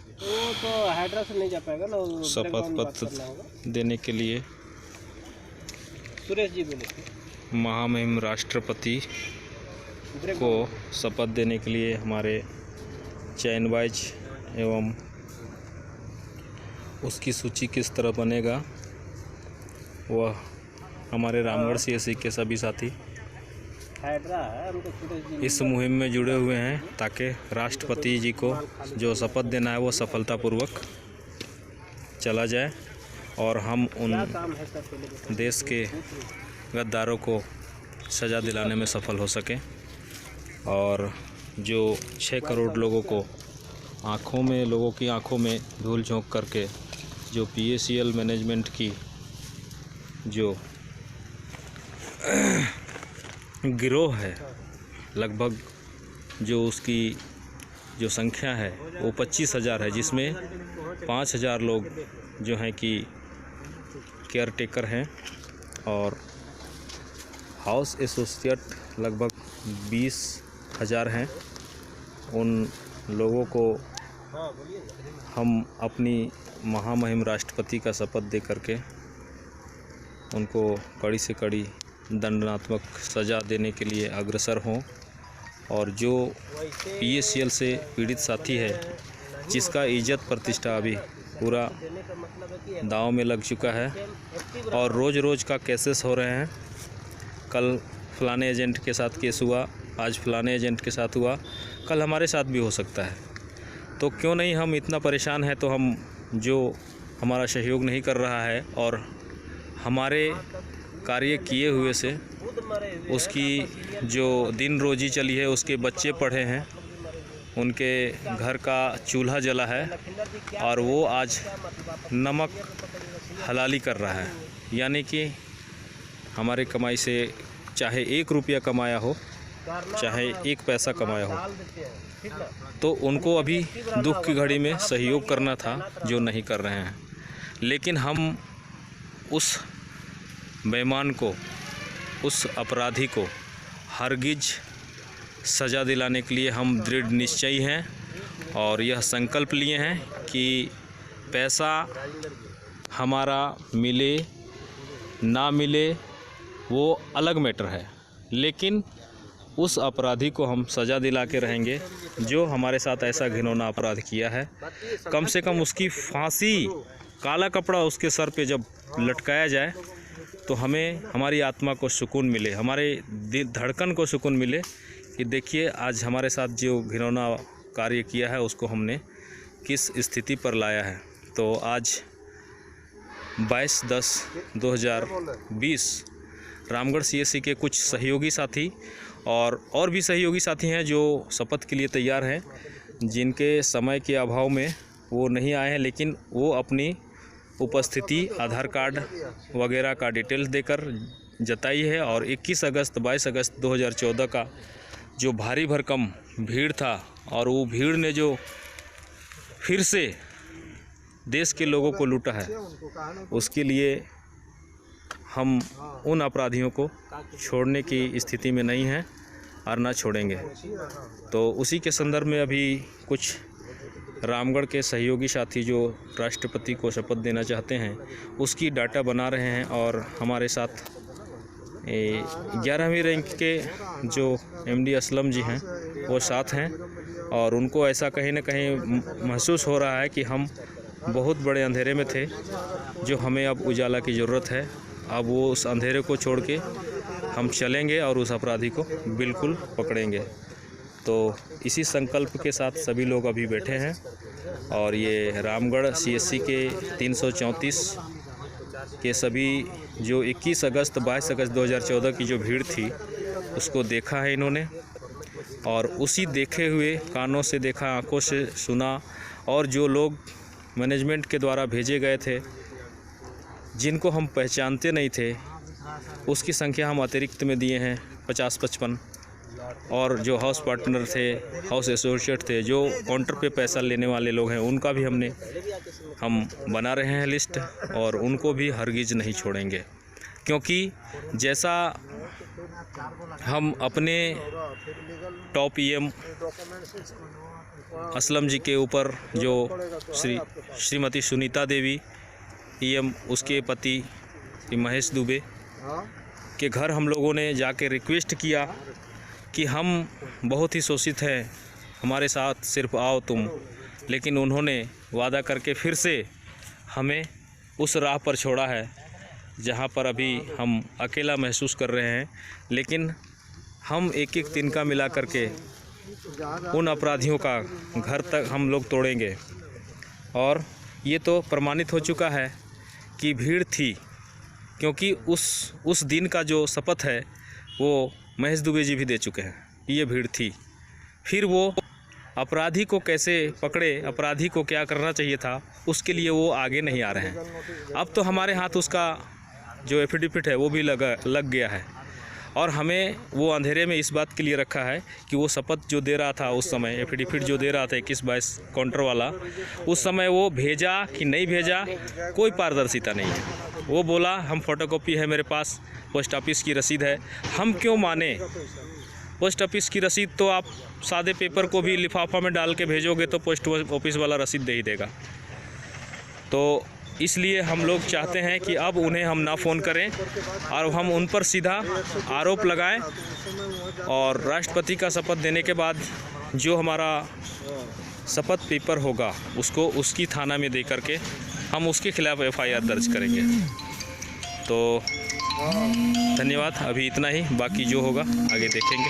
वो तो हाइड्रा से नहीं जा पाएगा ना, शपथ पत्र देने के लिए सुरेश जी बोले थे। महामहिम राष्ट्रपति को शपथ देने के लिए हमारे चयन वाइज एवं उसकी सूची किस तरह बनेगा वह हमारे रामगढ़ सीएससी के सभी साथी इस मुहिम में जुड़े हुए हैं ताकि राष्ट्रपति जी को जो शपथ देना है वो सफलतापूर्वक चला जाए और हम उन देश के गद्दारों को सज़ा दिलाने में सफल हो सकें और जो 6 करोड़ लोगों को लोगों की आंखों में धूल झोंक करके जो PACL मैनेजमेंट की जो गिरोह है, लगभग जो उसकी जो संख्या है वो 25,000 है, जिसमें 5,000 लोग जो हैं कि केयर टेकर हैं और हाउस एसोसिएट लगभग 20,000 हैं। उन लोगों को हम अपनी महामहिम राष्ट्रपति का शपथ दे करके उनको कड़ी से कड़ी दंडात्मक सज़ा देने के लिए अग्रसर हों और जो PACL से पीड़ित साथी है जिसका इज्जत प्रतिष्ठा अभी पूरा दांव में लग चुका है और रोज़ रोज़ का केसेस हो रहे हैं, कल फलाने एजेंट के साथ केस हुआ, आज फलाने एजेंट के साथ हुआ, कल हमारे साथ भी हो सकता है। तो क्यों नहीं हम इतना परेशान हैं तो हम जो हमारा सहयोग नहीं कर रहा है और हमारे कार्य किए हुए से उसकी जो दिन रोजी चली है, उसके बच्चे पढ़े हैं, उनके घर का चूल्हा जला है और वो आज नमक हलाली कर रहा है, यानी कि हमारे कमाई से चाहे 1 रुपया कमाया हो चाहे 1 पैसा कमाया हो तो उनको अभी दुख की घड़ी में सहयोग करना था जो नहीं कर रहे हैं। लेकिन हम उस बेईमान को, उस अपराधी को हरगिज सज़ा दिलाने के लिए हम दृढ़ निश्चयी हैं और यह संकल्प लिए हैं कि पैसा हमारा मिले ना मिले वो अलग मैटर है, लेकिन उस अपराधी को हम सज़ा दिला के रहेंगे जो हमारे साथ ऐसा घिनौना अपराध किया है। कम से कम उसकी फांसी, काला कपड़ा उसके सर पे जब लटकाया जाए तो हमें, हमारी आत्मा को सुकून मिले, हमारे धड़कन को सुकून मिले कि देखिए आज हमारे साथ जो घिनौना कार्य किया है उसको हमने किस स्थिति पर लाया है। तो आज 22/10/2020 रामगढ़ CSC के कुछ सहयोगी साथी और भी सहयोगी साथी हैं जो शपथ के लिए तैयार हैं, जिनके समय के अभाव में वो नहीं आए हैं, लेकिन वो अपनी उपस्थिति आधार कार्ड वगैरह का डिटेल्स देकर जताई है और 22 अगस्त 2014 का जो भारी भरकम भीड़ था और वो भीड़ ने जो फिर से देश के लोगों को लूटा है, उसके लिए हम उन अपराधियों को छोड़ने की स्थिति में नहीं हैं और ना छोड़ेंगे। तो उसी के संदर्भ में अभी कुछ रामगढ़ के सहयोगी साथी जो राष्ट्रपति को शपथ देना चाहते हैं उसकी डाटा बना रहे हैं और हमारे साथ 11वीं रैंक के जो MD असलम जी हैं वो साथ हैं और उनको ऐसा कहीं ना कहीं महसूस हो रहा है कि हम बहुत बड़े अंधेरे में थे, जो हमें अब उजाला की ज़रूरत है। अब वो उस अंधेरे को छोड़ के हम चलेंगे और उस अपराधी को बिल्कुल पकड़ेंगे। तो इसी संकल्प के साथ सभी लोग अभी बैठे हैं और ये रामगढ़ CSC के 334 के सभी जो 22 अगस्त 2014 की जो भीड़ थी उसको देखा है इन्होंने और उसी देखे हुए, कानों से देखा, आंखों से सुना और जो लोग मैनेजमेंट के द्वारा भेजे गए थे जिनको हम पहचानते नहीं थे उसकी संख्या हम अतिरिक्त में दिए हैं 50-55 और जो हाउस पार्टनर थे, हाउस एसोसिएट थे, जो काउंटर पे पैसा लेने वाले लोग हैं उनका भी हम बना रहे हैं लिस्ट और उनको भी हरगिज नहीं छोड़ेंगे, क्योंकि जैसा हम अपने टॉप EM असलम जी के ऊपर जो श्रीमती सुनीता देवी एम उसके पति महेश दुबे के घर हम लोगों ने जाके रिक्वेस्ट किया कि हम बहुत ही शोषित हैं, हमारे साथ सिर्फ आओ तुम, लेकिन उन्होंने वादा करके फिर से हमें उस राह पर छोड़ा है जहां पर अभी हम अकेला महसूस कर रहे हैं। लेकिन हम एक एक तिनका मिला करके उन अपराधियों का घर तक हम लोग तोड़ेंगे। और ये तो प्रमाणित हो चुका है कि भीड़ थी, क्योंकि उस दिन का जो शपथ है वो महेश दुबे जी भी दे चुके हैं, ये भीड़ थी। फिर वो अपराधी को कैसे पकड़े, अपराधी को क्या करना चाहिए था, उसके लिए वो आगे नहीं आ रहे हैं। अब तो हमारे हाथ उसका जो एफिडेविट है वो भी लग गया है, और हमें वो अंधेरे में इस बात के लिए रखा है कि वो शपथ जो दे रहा था उस समय, एफिडेविट जो दे रहा था 21-22 काउंटर वाला, उस समय वो भेजा कि नहीं भेजा कोई पारदर्शिता नहीं है। वो बोला हम फोटोकॉपी है मेरे पास, पोस्ट ऑफिस की रसीद है। हम क्यों माने? पोस्ट ऑफिस की रसीद तो आप सादे पेपर को भी लिफाफा में डाल के भेजोगे तो पोस्ट ऑफिस वाला रसीद दे ही देगा। तो इसलिए हम लोग चाहते हैं कि अब उन्हें हम ना फ़ोन करें और हम उन पर सीधा आरोप लगाएं, और राष्ट्रपति का शपथ देने के बाद जो हमारा शपथ पेपर होगा उसको उसकी थाना में दे करके हम उसके खिलाफ़ FIR दर्ज करेंगे। तो धन्यवाद, अभी इतना ही, बाकी जो होगा आगे देखेंगे।